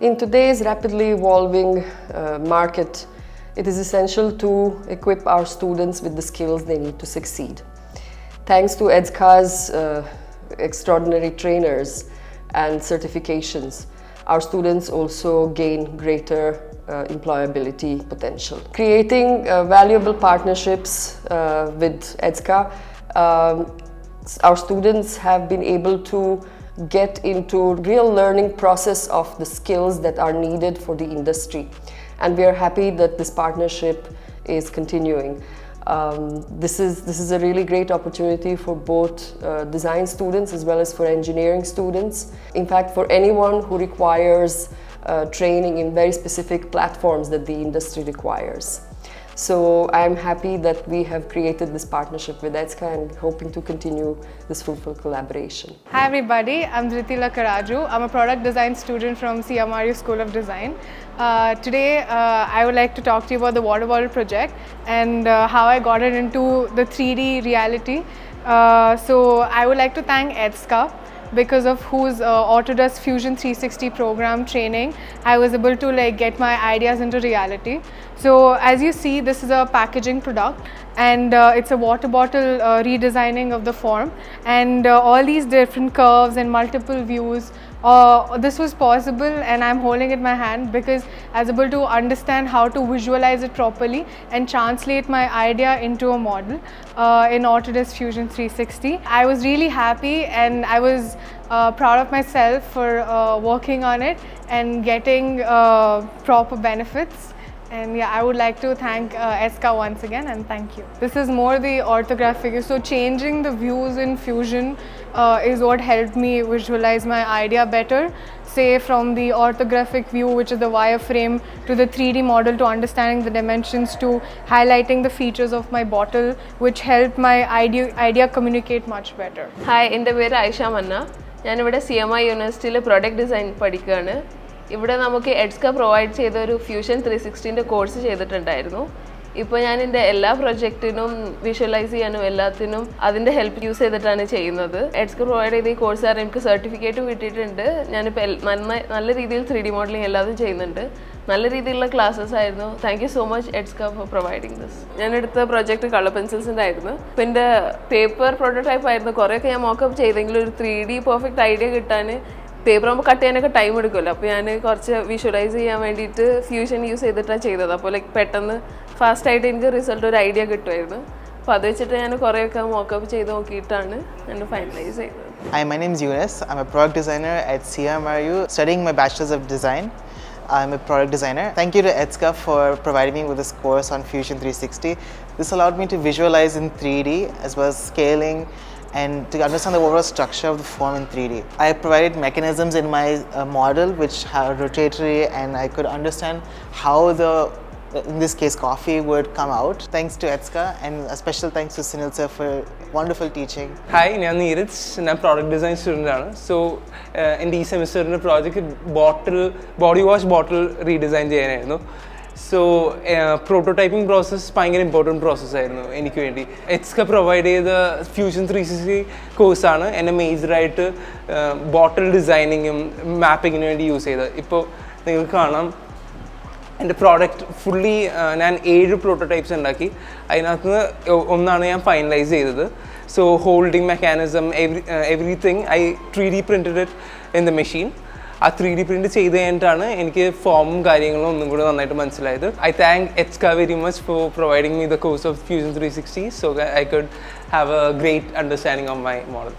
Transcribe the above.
In today's rapidly evolving market, it is essential to equip our students with the skills they need to succeed. Thanks to EDSCA's extraordinary trainers and certifications, our students also gain greater employability potential. Creating valuable partnerships with EDSCA, our students have been able to get into real learning process of the skills that are needed for the industry. And we are happy that this partnership is continuing. This is a really great opportunity for both design students as well as for engineering students. In fact, for anyone who requires training in very specific platforms that the industry requires. So I'm happy that we have created this partnership with EDSCA and hoping to continue this fruitful collaboration. Hi everybody, I'm Dritila Karaju. I'm a product design student from CMR School of Design. Today I would like to talk to you about the water bottle project and how I got it into the 3D reality. So I would like to thank EDSCA, because of whose Autodesk Fusion 360 program training, I was able to get my ideas into reality. So as you see, this is a packaging product and it's a water bottle redesigning of the form, and all these different curves and multiple views. This was possible, and I'm holding it in my hand because I was able to understand how to visualize it properly and translate my idea into a model in Autodesk Fusion 360. I was really happy and I was proud of myself for working on it and getting proper benefits. And yeah, I would like to thank EDSCA once again, and thank you. This is more the orthographic, so changing the views in Fusion is what helped me visualize my idea better. Say from the orthographic view, which is the wireframe, to the 3D model, to understanding the dimensions, to highlighting the features of my bottle, which helped my idea communicate much better. Hi, എൻ്റെ പേര് ആയിഷ മന്ന. ഞാനിവിടെ CMR യൂണിവേഴ്സിറ്റിയിൽ product design പഠിക്കുകയാണ്. ഇവിടെ നമുക്ക് EDSCA provide ചെയ്ത ഒരു ഫ്യൂഷൻ 360ൻ്റെ കോഴ്സ് ചെയ്തിട്ടുണ്ടായിരുന്നു. ഇപ്പോൾ ഞാൻ എൻ്റെ എല്ലാ പ്രൊജക്റ്റിനും വിഷ്വലൈസ് ചെയ്യാനും എല്ലാത്തിനും അതിൻ്റെ ഹെൽപ്പ് യൂസ് ചെയ്തിട്ടാണ് ചെയ്യുന്നത്. EDSCA പ്രൊവൈഡ് ചെയ്ത ഈ കോഴ്സ് കാരണം എനിക്ക് സർട്ടിഫിക്കറ്റും കിട്ടിയിട്ടുണ്ട്. ഞാനിപ്പോൾ നല്ല രീതിയിൽ 3D മോഡലിംഗ് എല്ലാതും ചെയ്യുന്നുണ്ട്. നല്ല രീതിയിലുള്ള ക്ലാസ്സസ് ആയിരുന്നു. Thank you so much EDSCA for providing this. ഞാൻ എടുത്ത പ്രൊജക്റ്റ് കളർ പെൻസിൽസിൻ്റെ ആയിരുന്നു. അപ്പോൾ എൻ്റെ പേപ്പർ പ്രോട്ടോടൈപ്പ് ആയിരുന്നു. കുറേയൊക്കെ ഞാൻ മോക്കപ്പ് ചെയ്തെങ്കിലും ഒരു 3D പെർഫെക്റ്റ് ഐഡിയ കിട്ടാൻ പേപ്പർ ആകുമ്പോൾ കട്ട് ചെയ്യാനൊക്കെ ടൈം എടുക്കുമല്ലോ. അപ്പോൾ ഞാൻ കുറച്ച് വിഷ്വലൈസ് ചെയ്യാൻ വേണ്ടിയിട്ട് ഫ്യൂഷൻ യൂസ് ചെയ്തിട്ടാണ് ചെയ്തത്. അപ്പോൾ പെട്ടെന്ന് ഫാസ്റ്റായിട്ട് എനിക്ക് റിസൾട്ട് ഒരു ഐഡിയ കിട്ടുമായിരുന്നു. അപ്പോൾ അത് വെച്ചിട്ട് ഞാൻ കുറേയൊക്കെ മോക്കപ്പ് ചെയ്ത് നോക്കിയിട്ടാണ് ഞാൻ ഫൈനലൈസ് ചെയ്തത്. Hi, my name is Yunus. I'm a product designer at CMRU, studying my Bachelor's of Design. I'm a product designer. Thank you to EDSCA for providing me with this course on Fusion 360. This allowed me to visualize in 3D as well as scaling and to understand the overall structure of the form in 3D. I provided mechanisms in my model which are rotatory, and I could understand how in this case coffee would come out. Thanks to EDSCA, and a special thanks to Sunil sir for wonderful teaching. Hi, ഞാൻ നീരജ്. ഞാൻ product design student ആണ്. So എൻ്റെ ഈ സെമിസ്റ്ററിൻ്റെ project body wash ബോട്ടിൽ redesign ചെയ്യാനായിരുന്നു. So prototyping process ഭയങ്കര important പ്രോസസ്സായിരുന്നു എനിക്ക് വേണ്ടി. EDSCA provide ചെയ്ത ഫ്യൂഷൻ 360 കോഴ്സാണ് എന്നെ മേജറായിട്ട് ബോട്ടിൽ ഡിസൈനിങ്ങും മാപ്പിങ്ങിന് വേണ്ടി യൂസ് ചെയ്തത്. ഇപ്പോൾ നിങ്ങൾക്ക് കാണാം എൻ്റെ പ്രോഡക്റ്റ് ഫുള്ളി ഞാൻ 7 പ്രോട്ടോടൈപ്സ് ഉണ്ടാക്കി. അതിനകത്ത് നിന്ന് ഒന്നാണ് ഞാൻ ഫൈനലൈസ് ചെയ്തത്. So holding mechanism everything I 3D printed it in the machine. ആ 3D പ്രിൻറ്റ് ചെയ്ത് കഴിഞ്ഞിട്ടാണ് എനിക്ക് ഫോമും കാര്യങ്ങളും ഒന്നും കൂടെ നന്നായിട്ട് മനസ്സിലായത്. I thank EDSCA very much for providing me the course of fusion 360 so I could have A great understanding of my model.